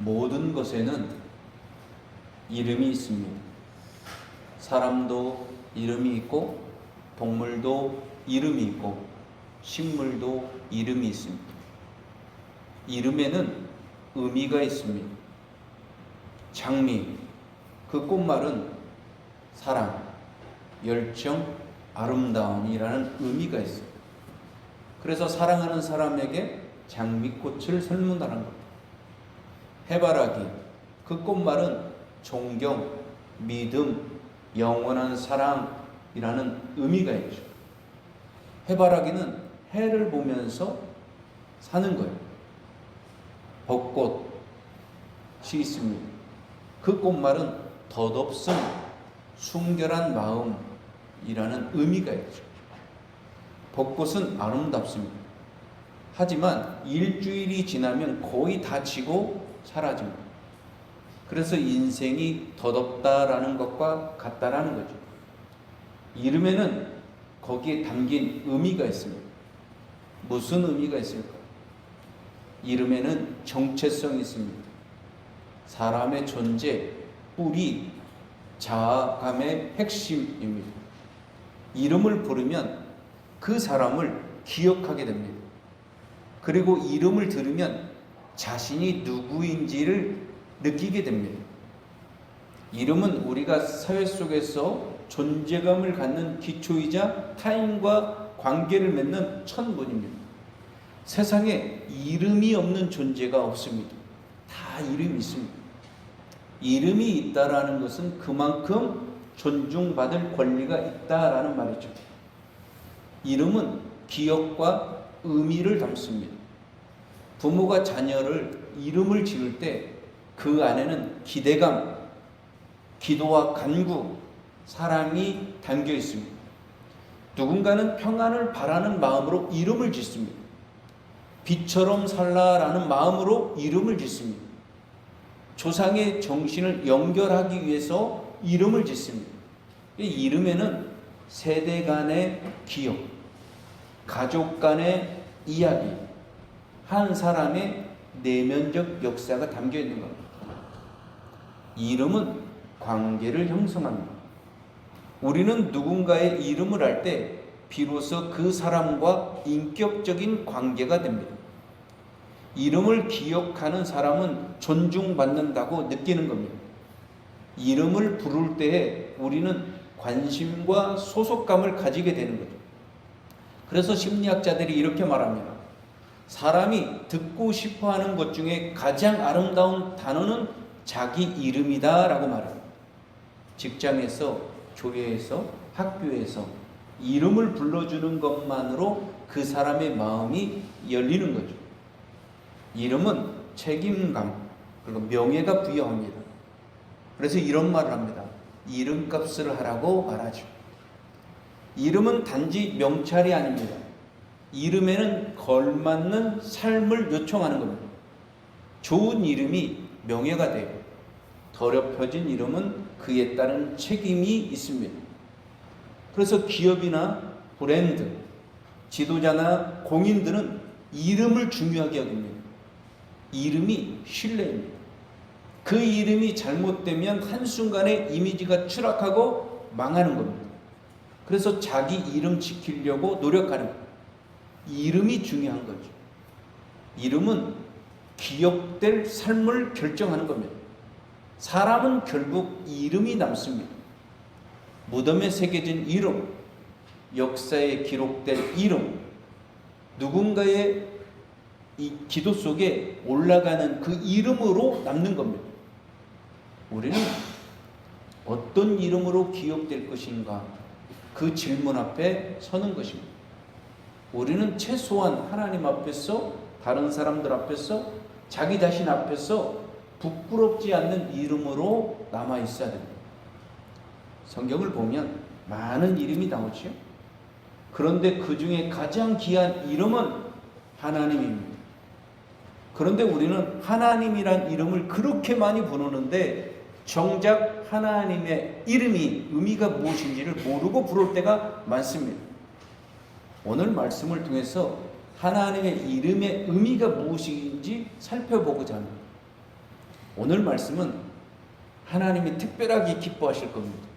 모든 것에는 이름이 있습니다. 사람도 이름이 있고, 동물도 이름이 있고, 식물도 이름이 있습니다. 이름에는 의미가 있습니다. 장미, 그 꽃말은 사랑, 열정, 아름다움이라는 의미가 있어요. 그래서 사랑하는 사람에게 장미꽃을 선물하는 겁니다. 해바라기, 그 꽃말은 존경, 믿음, 영원한 사랑이라는 의미가 있죠. 해바라기는 해를 보면서 사는 거예요. 벚꽃이 있습니다. 그 꽃말은 덧없음, 순결한 마음이라는 의미가 있죠. 벚꽃은 아름답습니다. 하지만 일주일이 지나면 거의 다 지고 사라집니다. 그래서 인생이 덧없다라는 것과 같다라는 거죠. 이름에는 거기에 담긴 의미가 있습니다. 무슨 의미가 있을까? 이름에는 정체성이 있습니다. 사람의 존재, 뿌리, 자아감의 핵심입니다. 이름을 부르면 그 사람을 기억하게 됩니다. 그리고 이름을 들으면 자신이 누구인지를 느끼게 됩니다. 이름은 우리가 사회 속에서 존재감을 갖는 기초이자 타인과 관계를 맺는 천문입니다. 세상에 이름이 없는 존재가 없습니다. 다 이름이 있습니다. 이름이 있다라는 것은 그만큼 존중받을 권리가 있다라는 말이죠. 이름은 기억과 의미를 담습니다. 부모가 자녀를 이름을 지을 때 그 안에는 기대감, 기도와 간구, 사랑이 담겨 있습니다. 누군가는 평안을 바라는 마음으로 이름을 짓습니다. 빛처럼 살라라는 마음으로 이름을 짓습니다. 조상의 정신을 연결하기 위해서 이름을 짓습니다. 이 이름에는 세대 간의 기억, 가족 간의 이야기, 한 사람의 내면적 역사가 담겨 있는 겁니다. 이름은 관계를 형성합니다. 우리는 누군가의 이름을 알 때 비로소 그 사람과 인격적인 관계가 됩니다. 이름을 기억하는 사람은 존중받는다고 느끼는 겁니다. 이름을 부를 때에 우리는 관심과 소속감을 가지게 되는 거죠. 그래서 심리학자들이 이렇게 말합니다. 사람이 듣고 싶어하는 것 중에 가장 아름다운 단어는 자기 이름이다 라고 말합니다. 직장에서, 교회에서, 학교에서 이름을 불러주는 것만으로 그 사람의 마음이 열리는 거죠. 이름은 책임감 그리고 명예가 부여합니다. 그래서 이런 말을 합니다. 이름값을 하라고 말하죠. 이름은 단지 명찰이 아닙니다. 이름에는 걸맞는 삶을 요청하는 겁니다. 좋은 이름이 명예가 되고 더럽혀진 이름은 그에 따른 책임이 있습니다. 그래서 기업이나 브랜드, 지도자나 공인들은 이름을 중요하게 여깁니다. 이름이 신뢰입니다. 그 이름이 잘못되면 한순간에 이미지가 추락하고 망하는 겁니다. 그래서 자기 이름 지키려고 노력하는 거예요. 이름이 중요한 거죠. 이름은 기억될 삶을 결정하는 겁니다. 사람은 결국 이름이 남습니다. 무덤에 새겨진 이름, 역사에 기록된 이름, 누군가의 이 기도 속에 올라가는 그 이름으로 남는 겁니다. 우리는 어떤 이름으로 기억될 것인가? 그 질문 앞에 서는 것입니다. 우리는 최소한 하나님 앞에서, 다른 사람들 앞에서, 자기 자신 앞에서 부끄럽지 않는 이름으로 남아 있어야 됩니다. 성경을 보면 많은 이름이 나오죠. 그런데 그 중에 가장 귀한 이름은 하나님입니다. 그런데 우리는 하나님이란 이름을 그렇게 많이 부르는데 정작 하나님의 이름이 의미가 무엇인지를 모르고 부를 때가 많습니다. 오늘 말씀을 통해서 하나님의 이름의 의미가 무엇인지 살펴보고자 합니다. 오늘 말씀은 하나님이 특별하게 기뻐하실 겁니다.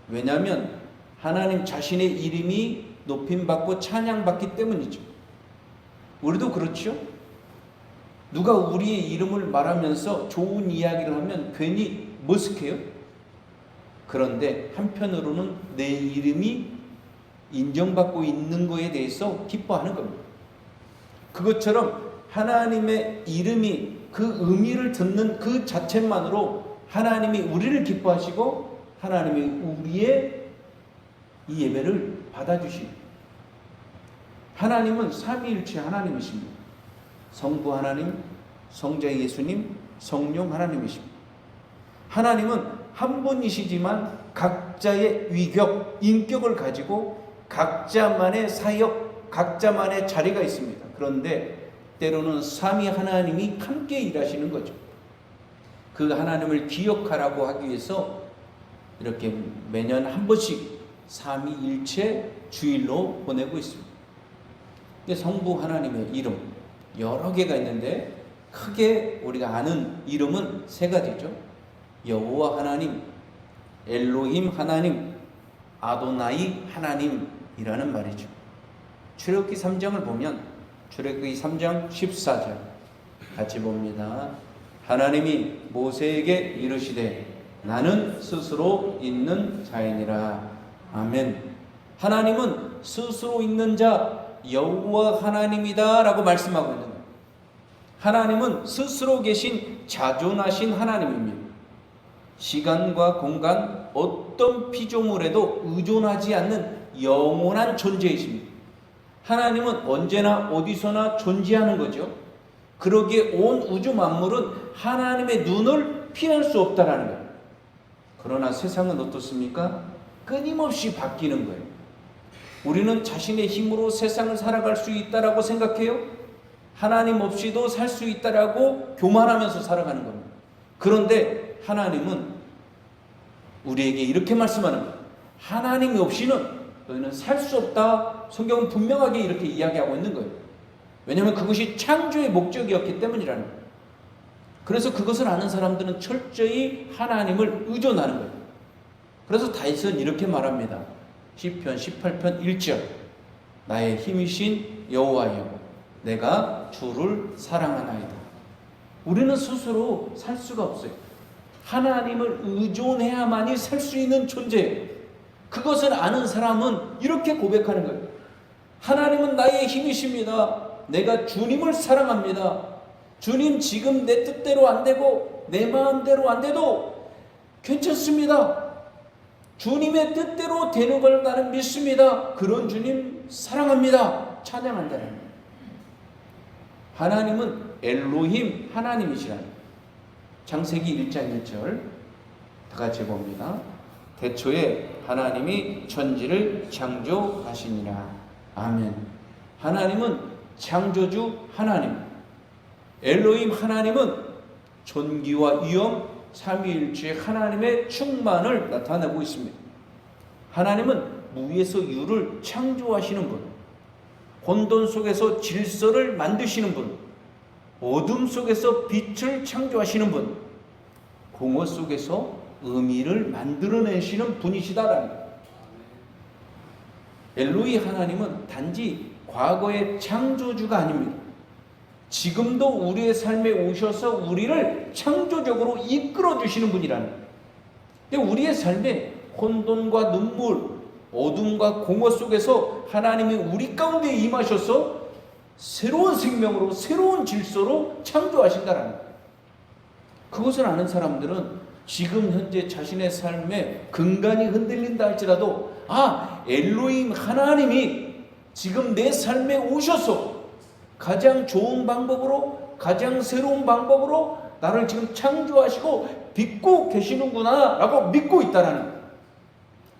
왜냐하면 하나님 자신의 이름이 높임받고 찬양받기 때문이죠. 우리도 그렇죠. 누가 우리의 이름을 말하면서 좋은 이야기를 하면 괜히 머쓱해요. 그런데 한편으로는 내 이름이 인정받고 있는 것에 대해서 기뻐하는 겁니다. 그것처럼 하나님의 이름이 그 의미를 듣는 그 자체만으로 하나님이 우리를 기뻐하시고 하나님이 우리의 이 예배를 받아주십니다. 하나님은 삼위일체 하나님이십니다. 성부 하나님, 성자 예수님, 성령 하나님이십니다. 하나님은 한 분이시지만 각자의 위격, 인격을 가지고 각자만의 사역, 각자만의 자리가 있습니다. 그런데 때로는 삼위 하나님이 함께 일하시는 거죠. 그 하나님을 기억하라고 하기 위해서 이렇게 매년 한 번씩 삼위일체 주일로 보내고 있습니다. 성부 하나님의 이름 여러 개가 있는데 크게 우리가 아는 이름은 세 가지죠. 여호와 하나님, 엘로힘 하나님, 아도나이 하나님이라는 말이죠. 출애굽기 3장을 보면 출애굽기 3장 14절 같이 봅니다. 하나님이 모세에게 이르시되 나는 스스로 있는 자이니라. 아멘. 하나님은 스스로 있는 자 여호와 하나님이다 라고 말씀하고 있는 거예요. 하나님은 스스로 계신 자존하신 하나님입니다. 시간과 공간 어떤 피조물에도 의존하지 않는 영원한 존재이십니다. 하나님은 언제나 어디서나 존재하는 거죠. 그러기에 온 우주 만물은 하나님의 눈을 피할 수 없다라는 거예요. 그러나 세상은 어떻습니까? 끊임없이 바뀌는 거예요. 우리는 자신의 힘으로 세상을 살아갈 수 있다라고 생각해요. 하나님 없이도 살 수 있다라고 교만하면서 살아가는 겁니다. 그런데 하나님은 우리에게 이렇게 말씀하는 거예요. 하나님이 없이는 너희는 살 수 없다. 성경은 분명하게 이렇게 이야기하고 있는 거예요. 왜냐하면 그것이 창조의 목적이었기 때문이라는 거예요. 그래서 그것을 아는 사람들은 철저히 하나님을 의존하는 거예요. 그래서 다윗은 이렇게 말합니다. 시편 18편 1절 나의 힘이신 여호와여 내가 주를 사랑하나이다. 우리는 스스로 살 수가 없어요. 하나님을 의존해야만이 살 수 있는 존재예요. 그것을 아는 사람은 이렇게 고백하는 거예요. 하나님은 나의 힘이십니다. 내가 주님을 사랑합니다. 주님 지금 내 뜻대로 안 되고 내 마음대로 안 돼도 괜찮습니다. 주님의 뜻대로 되는 걸 나는 믿습니다. 그런 주님 사랑합니다. 찬양한다는 거예요. 하나님은 엘로힘 하나님이시라는 거예요. 창세기 1장 1절 다 같이 봅니다. 태초에 하나님이 천지를 창조하시니라. 아멘. 하나님은 창조주 하나님, 엘로힘 하나님은 존귀와 위엄, 삼위일체 하나님의 충만을 나타내고 있습니다. 하나님은 무에서 유를 창조하시는 분, 혼돈 속에서 질서를 만드시는 분, 어둠 속에서 빛을 창조하시는 분, 공허 속에서 의미를 만들어내시는 분이시다라는 거예요. 엘로히 하나님은 단지 과거의 창조주가 아닙니다. 지금도 우리의 삶에 오셔서 우리를 창조적으로 이끌어 주시는 분이라는 거예요. 우리의 삶에 혼돈과 눈물, 어둠과 공허 속에서 하나님이 우리 가운데 임하셔서 새로운 생명으로 새로운 질서로 창조하신다라는 거예요. 그것을 아는 사람들은 지금 현재 자신의 삶에 근간이 흔들린다 할지라도 엘로힘 하나님이 지금 내 삶에 오셔서 가장 좋은 방법으로 가장 새로운 방법으로 나를 지금 창조하시고 빚고 계시는구나 라고 믿고 있다라는 거예요.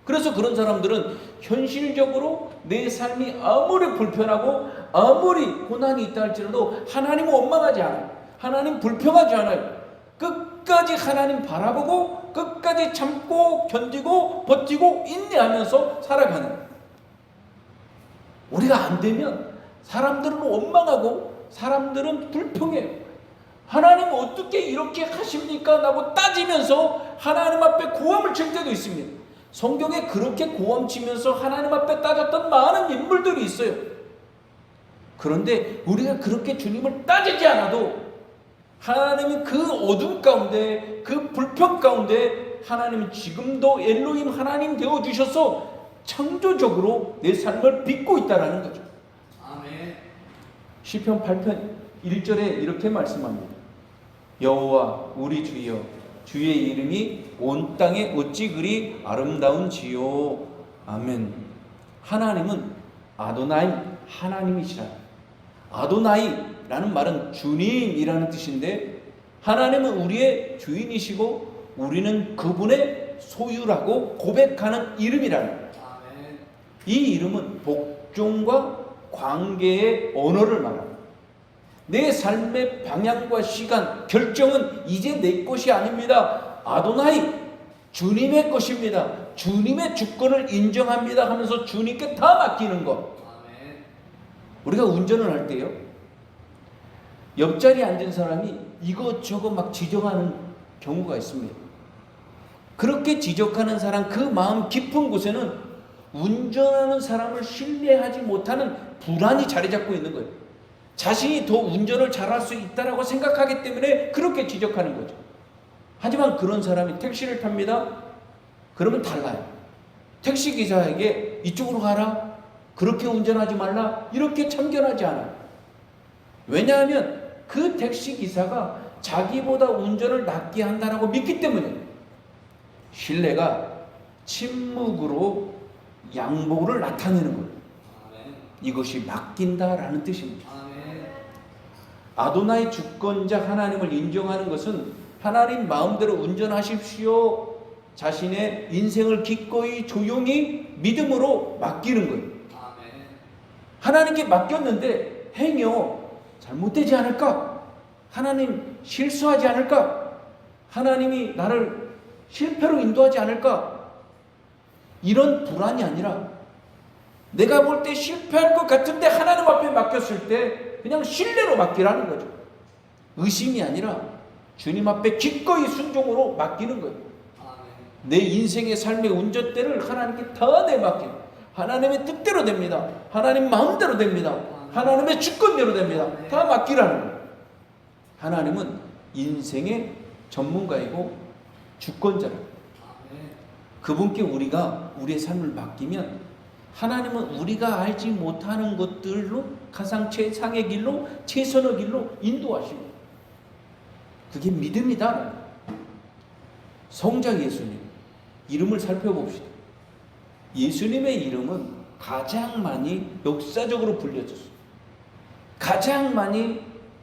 그래서 그런 사람들은 현실적으로 내 삶이 아무리 불편하고 아무리 고난이 있다 할지라도 하나님을 원망하지 않아요. 하나님 불평하지 않아요. 끝까지 하나님 바라보고 끝까지 참고 견디고 버티고 인내하면서 살아가는 거예요. 우리가 안 되면 사람들은 원망하고 사람들은 불평해요. 하나님 어떻게 이렇게 하십니까? 라고 따지면서 하나님 앞에 고함을 칠 때도 있습니다. 성경에 그렇게 고함치면서 하나님 앞에 따졌던 많은 인물들이 있어요. 그런데 우리가 그렇게 주님을 따지지 않아도 하나님이 그 어둠 가운데, 그 불평 가운데 하나님은 지금도 엘로힘 하나님 되어주셔서 창조적으로 내 삶을 빚고 있다는 거죠. 아멘. 시편 8편 1절에 이렇게 말씀합니다. 여호와 우리 주여, 주의 이름이 온 땅에 어찌 그리 아름다운지요. 아멘. 하나님은 아도나이 하나님이시라. 아도나이라는 말은 주님이라는 뜻인데, 하나님은 우리의 주인이시고 우리는 그분의 소유라고 고백하는 이름이라는 거예요. 이 이름은 복종과 관계의 언어를 말합니다. 내 삶의 방향과 시간, 결정은 이제 내 것이 아닙니다. 아도나이, 주님의 것입니다. 주님의 주권을 인정합니다 하면서 주님께 다 맡기는 것. 우리가 운전을 할 때요, 옆자리에 앉은 사람이 이것저것 막 지적하는 경우가 있습니다. 그렇게 지적하는 사람, 그 마음 깊은 곳에는 운전하는 사람을 신뢰하지 못하는 불안이 자리 잡고 있는 거예요. 자신이 더 운전을 잘할 수 있다라고 생각하기 때문에 그렇게 지적하는 거죠. 하지만 그런 사람이 택시를 탑니다. 그러면 달라요. 택시기사에게 이쪽으로 가라, 그렇게 운전하지 말라, 이렇게 참견하지 않아요. 왜냐하면 그 택시기사가 자기보다 운전을 낫게 한다라고 믿기 때문에. 신뢰가 침묵으로 양보를 나타내는 거예요. 이것이 맡긴다라는 뜻입니다. 아도나이 주권자 하나님을 인정하는 것은 하나님 마음대로 운전하십시오, 자신의 인생을 기꺼이 조용히 믿음으로 맡기는 거예요. 하나님께 맡겼는데 행여 잘못되지 않을까? 하나님 실수하지 않을까? 하나님이 나를 실패로 인도하지 않을까? 이런 불안이 아니라, 내가 볼 때 실패할 것 같은데 하나님 앞에 맡겼을 때 그냥 신뢰로 맡기라는 거죠. 의심이 아니라 주님 앞에 기꺼이 순종으로 맡기는 거예요. 내 인생의 삶의 운전대를 하나님께 다 내맡기는, 하나님의 뜻대로 됩니다. 하나님 마음대로 됩니다. 하나님의 주권대로 됩니다. 다 맡기라는 거예요. 하나님은 인생의 전문가이고 주권자라고. 그분께 우리가 우리의 삶을 맡기면 하나님은 우리가 알지 못하는 것들로 가장 최상의 길로, 최선의 길로 인도하십니다. 그게 믿음이다. 성자 예수님 이름을 살펴봅시다. 예수님의 이름은 가장 많이 역사적으로 불려졌어요. 가장 많이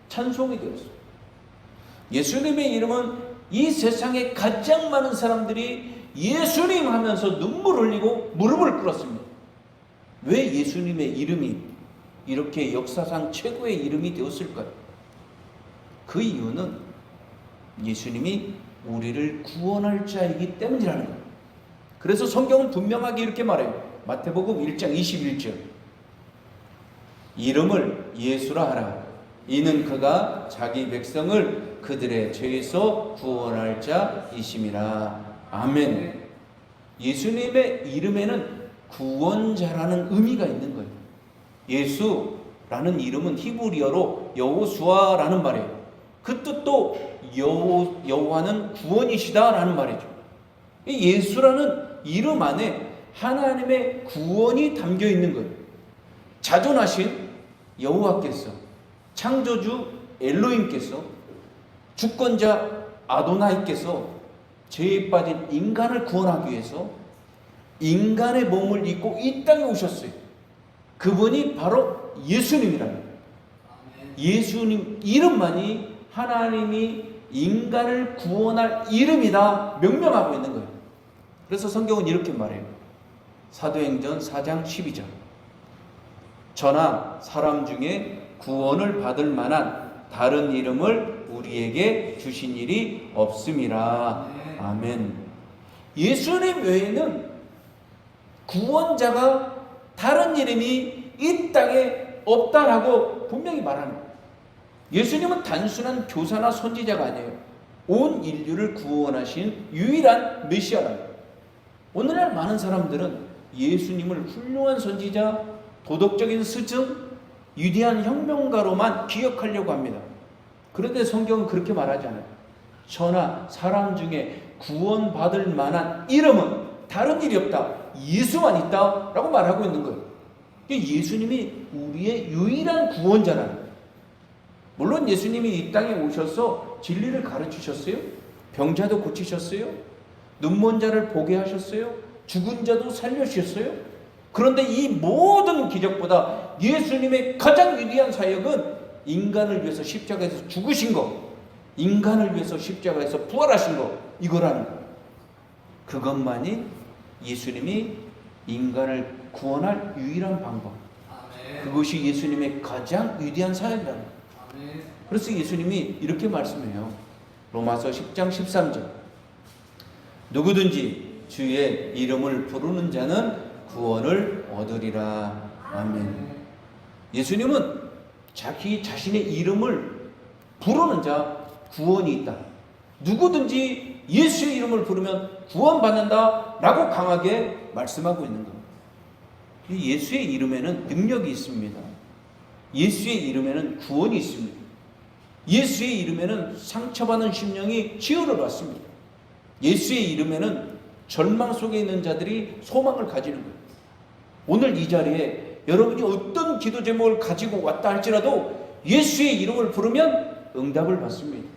찬송이 되었어요. 예수님의 이름은 이 세상에 가장 많은 사람들이 예수님 하면서 눈물 흘리고 무릎을 꿇었습니다. 왜 예수님의 이름이 이렇게 역사상 최고의 이름이 되었을까요? 그 이유는 예수님이 우리를 구원할 자이기 때문이라는 거예요. 그래서 성경은 분명하게 이렇게 말해요. 마태복음 1장 21절. 이름을 예수라 하라. 이는 그가 자기 백성을 그들의 죄에서 구원할 자이심이라. 아멘. 예수님의 이름에는 구원자라는 의미가 있는 거예요. 예수라는 이름은 히브리어로 여호수아라는 말이에요. 그 뜻도 여호와는 구원이시다라는 말이죠. 이 예수라는 이름 안에 하나님의 구원이 담겨 있는 거예요. 자존하신 여호와께서, 창조주 엘로힘께서, 주권자 아도나이께서 죄에 빠진 인간을 구원하기 위해서 인간의 몸을 입고 이 땅에 오셨어요. 그분이 바로 예수님이라는 거예요. 예수님 이름만이 하나님이 인간을 구원할 이름이다 명명하고 있는 거예요. 그래서 성경은 이렇게 말해요. 사도행전 4장 12절. 저나 사람 중에 구원을 받을 만한 다른 이름을 우리에게 주신 일이 없음이라. 아멘. 예수님 외에는 구원자가 다른 이름이 이 땅에 없다라고 분명히 말하는 거예요. 예수님은 단순한 교사나 선지자가 아니에요. 온 인류를 구원하신 유일한 메시아라요. 오늘날 많은 사람들은 예수님을 훌륭한 선지자, 도덕적인 스승, 위대한 혁명가로만 기억하려고 합니다. 그런데 성경은 그렇게 말하지 않아요. 천하 사람 중에 구원받을 만한 이름은 다른 일이 없다. 예수만 있다. 라고 말하고 있는 거예요. 예수님이 우리의 유일한 구원자라는 거예요. 물론 예수님이 이 땅에 오셔서 진리를 가르치셨어요. 병자도 고치셨어요. 눈먼 자를 보게 하셨어요. 죽은 자도 살려주셨어요. 그런데 이 모든 기적보다 예수님의 가장 위대한 사역은 인간을 위해서 십자가에서 죽으신 것, 인간을 위해서 십자가에서 부활하신 것, 이거라는 거예요. 그것만이 예수님이 인간을 구원할 유일한 방법. 아멘. 그것이 예수님의 가장 위대한 사역이라는 거예요. 아멘. 그래서 예수님이 이렇게 말씀해요. 로마서 10장 13절. 누구든지 주의 이름을 부르는 자는 구원을 얻으리라. 아멘. 예수님은 자기 자신의 이름을 부르는 자 구원이 있다. 누구든지 예수의 이름을 부르면 구원받는다 라고 강하게 말씀하고 있는 겁니다. 예수의 이름에는 능력이 있습니다. 예수의 이름에는 구원이 있습니다. 예수의 이름에는 상처받은 심령이 치유를 받습니다. 예수의 이름에는 절망 속에 있는 자들이 소망을 가지는 거예요. 오늘 이 자리에 여러분이 어떤 기도 제목을 가지고 왔다 할지라도 예수의 이름을 부르면 응답을 받습니다.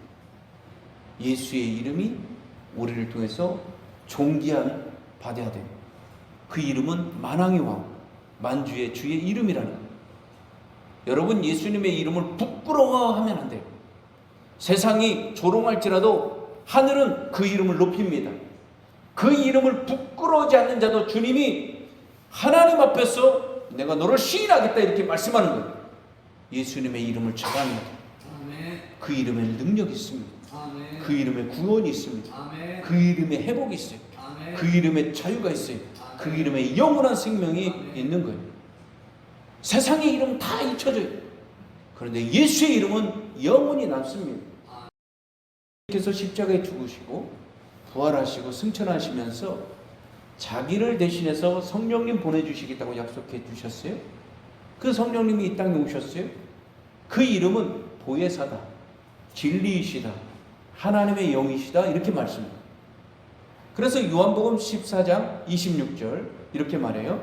예수의 이름이 우리를 통해서 존귀함 받아야 돼요. 그 이름은 만왕의 왕, 만주의 주의 이름이라는 거예요. 여러분 예수님의 이름을 부끄러워하면 안 돼요. 세상이 조롱할지라도 하늘은 그 이름을 높입니다. 그 이름을 부끄러워하지 않는 자도 주님이 하나님 앞에서 내가 너를 시인하겠다 이렇게 말씀하는 거예요. 예수님의 이름을 자랑해야 돼요. 그 이름에 능력이 있습니다. 아멘. 그 이름에 구원이 있습니다. 아멘. 그 이름에 회복이 있어요. 아멘. 그 이름에 자유가 있어요. 아멘. 그 이름에 영원한 생명이 아멘. 있는 거예요. 세상의 이름 다 잊혀져요. 그런데 예수의 이름은 영원히 남습니다. 그래서 십자가에 죽으시고 부활하시고 승천하시면서 자기를 대신해서 성령님 보내주시겠다고 약속해 주셨어요. 그 성령님이 이 땅에 오셨어요. 그 이름은 보혜사다, 진리이시다, 하나님의 영이시다 이렇게 말씀합니다. 그래서 요한복음 14장 26절 이렇게 말해요.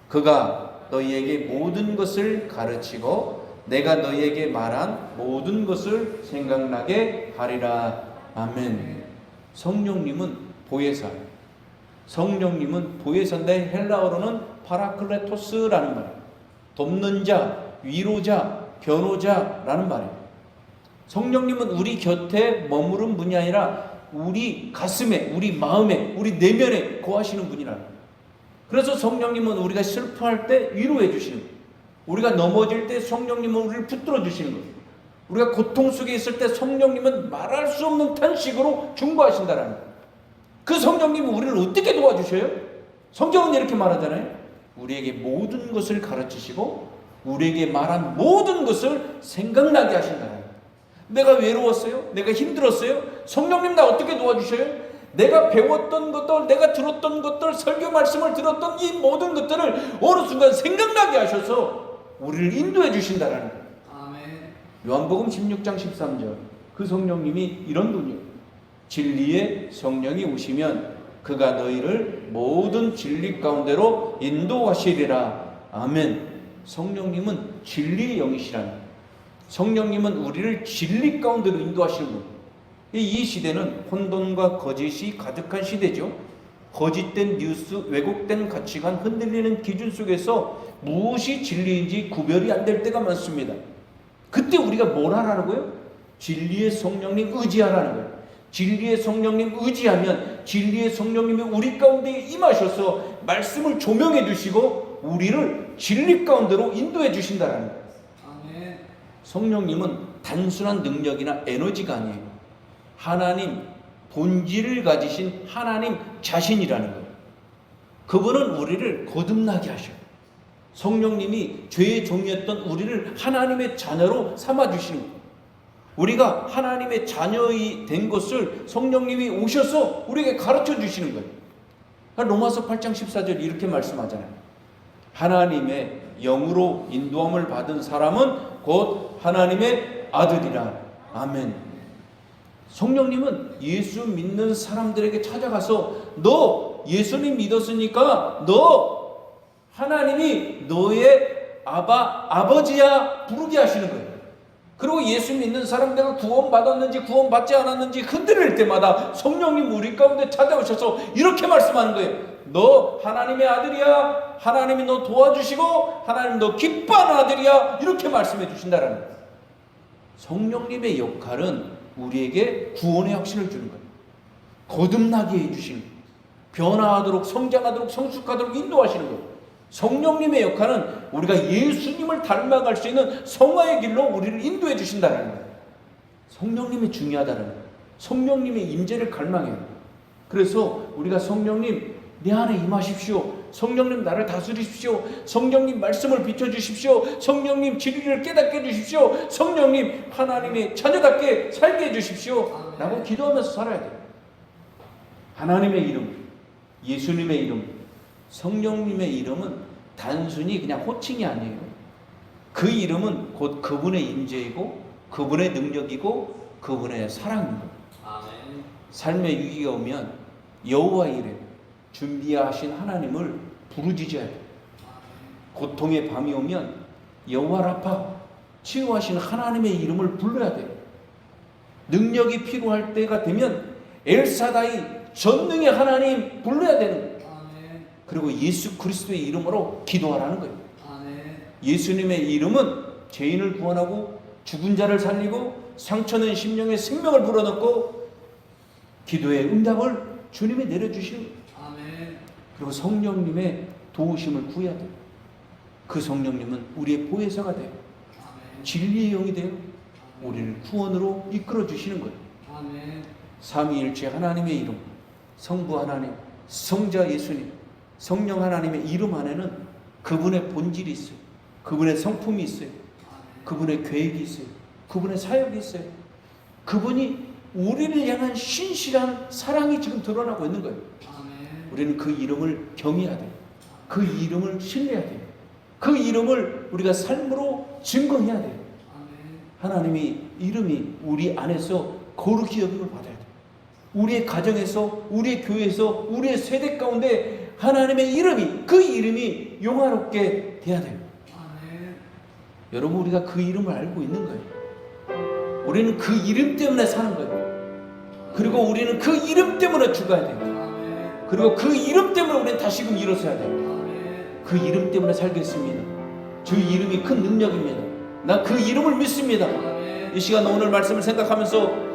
그가 너희에게 모든 것을 가르치고 내가 너희에게 말한 모든 것을 생각나게 하리라. 아멘. 성령님은 보혜사예요. 성령님은 보혜사인데 헬라어로는 파라클레토스라는 말이에요. 돕는 자, 위로자, 변호자라는 말이에요. 성령님은 우리 곁에 머무른 분이 아니라 우리 가슴에, 우리 마음에, 우리 내면에 거하시는 분이라는 거예요. 그래서 성령님은 우리가 슬퍼할 때 위로해 주시는 거예요. 우리가 넘어질 때 성령님은 우리를 붙들어 주시는 거예요. 우리가 고통 속에 있을 때 성령님은 말할 수 없는 탄식으로 중보하신다라는 거예요. 그 성령님은 우리를 어떻게 도와주셔요? 성경은 이렇게 말하잖아요. 우리에게 모든 것을 가르치시고 우리에게 말한 모든 것을 생각나게 하신다는 거예요. 내가 외로웠어요? 내가 힘들었어요? 성령님 나 어떻게 도와주셔요? 내가 배웠던 것들, 내가 들었던 것들, 설교 말씀을 들었던 이 모든 것들을 어느 순간 생각나게 하셔서 우리를 인도해 주신다는 거예요. 아멘. 요한복음 16장 13절 그 성령님이 이런 분이에요. 진리의 성령이 오시면 그가 너희를 모든 진리 가운데로 인도하시리라. 아멘. 성령님은 진리의 영이시라는 거예요. 성령님은 우리를 진리 가운데로 인도하시는 분. 이 시대는 혼돈과 거짓이 가득한 시대죠. 거짓된 뉴스, 왜곡된 가치관, 흔들리는 기준 속에서 무엇이 진리인지 구별이 안 될 때가 많습니다. 그때 우리가 뭘 하라고요? 진리의 성령님 의지하라는 거예요. 진리의 성령님 의지하면 진리의 성령님이 우리 가운데 임하셔서 말씀을 조명해 주시고 우리를 진리 가운데로 인도해 주신다는 거예요. 아멘. 성령님은 단순한 능력이나 에너지가 아니에요. 하나님 본질을 가지신 하나님 자신이라는 거예요. 그분은 우리를 거듭나게 하셔요. 성령님이 죄의 종이었던 우리를 하나님의 자녀로 삼아주시는 거예요. 우리가 하나님의 자녀이 된 것을 성령님이 오셔서 우리에게 가르쳐 주시는 거예요. 로마서 8장 14절 이렇게 말씀하잖아요. 하나님의 영으로 인도함을 받은 사람은 곧 하나님의 아들이라. 아멘. 성령님은 예수 믿는 사람들에게 찾아가서 너 예수님 믿었으니까 너 하나님이 너의 아버지야 부르게 하시는 거예요. 그리고 예수 믿는 사람들가 구원받았는지 구원받지 않았는지 흔들릴 때마다 성령님 우리 가운데 찾아오셔서 이렇게 말씀하는 거예요. 너 하나님의 아들이야. 하나님이 너 도와주시고 하나님 너 기뻐하는 아들이야. 이렇게 말씀해 주신다라는 거예요. 성령님의 역할은 우리에게 구원의 확신을 주는 거예요. 거듭나게 해주시는 거예요. 변화하도록 성장하도록 성숙하도록 인도하시는 거예요. 성령님의 역할은 우리가 예수님을 닮아갈 수 있는 성화의 길로 우리를 인도해 주신다는 거예요. 성령님이 중요하다는 거예요. 성령님의 임재를 갈망해요. 그래서 우리가 성령님 내 안에 임하십시오. 성령님 나를 다스리십시오. 성령님 말씀을 비춰주십시오. 성령님 진리를 깨닫게 해주십시오. 성령님 하나님의 자녀답게 살게 해주십시오 라고 기도하면서 살아야 돼요. 하나님의 이름, 예수님의 이름, 성령님의 이름은 단순히 그냥 호칭이 아니에요. 그 이름은 곧 그분의 임재이고 그분의 능력이고 그분의 사랑입니다. 아멘. 삶의 위기가 오면 여호와 이레 준비하신 하나님을 부르짖어야 돼요. 고통의 밤이 오면 여호와 라파 치유하신 하나님의 이름을 불러야 돼요. 능력이 필요할 때가 되면 엘사다이 전능의 하나님 불러야 되는 거예요. 그리고 예수 그리스도의 이름으로 기도하라는 거예요. 예수님의 이름은 죄인을 구원하고 죽은 자를 살리고 상처는 심령에 생명을 불어넣고 기도의 응답을 주님이 내려주시는 거예요. 그리고 성령님의 도우심을 구해야 돼요. 그 성령님은 우리의 보혜사가 돼요. 진리의 영이 돼요. 우리를 구원으로 이끌어 주시는 거예요. 삼위일체 하나님의 이름, 성부 하나님, 성자 예수님, 성령 하나님의 이름 안에는 그분의 본질이 있어요. 그분의 성품이 있어요. 그분의 계획이 있어요. 그분의 사역이 있어요. 그분이 우리를 향한 신실한 사랑이 지금 드러나고 있는 거예요. 우리는 그 이름을 경외해야 돼요. 그 이름을 신뢰해야 돼요. 그 이름을 우리가 삶으로 증거해야 돼요. 하나님의 이름이 우리 안에서 거룩히 여김을 받아야 돼요. 우리의 가정에서, 우리의 교회에서, 우리의 세대 가운데 하나님의 이름이, 그 이름이 영화롭게 돼야 돼요. 여러분, 우리가 그 이름을 알고 있는 거예요. 우리는 그 이름 때문에 사는 거예요. 그리고 우리는 그 이름 때문에 죽어야 돼요. 그리고 그 이름 때문에 우리는 다시금 일어서야 돼요. 그 이름 때문에 살겠습니다. 주 이름이 큰 능력입니다. 나 그 이름을 믿습니다. 이 시간 오늘 말씀을 생각하면서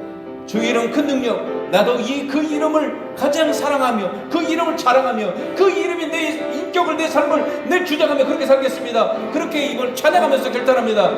주 이름 큰 능력, 나도 그 이름을 가장 사랑하며 그 이름을 자랑하며 그 이름이 내 인격을, 내 삶을, 내 주장하며 그렇게 살겠습니다. 그렇게 이걸 찬양하면서 결단합니다.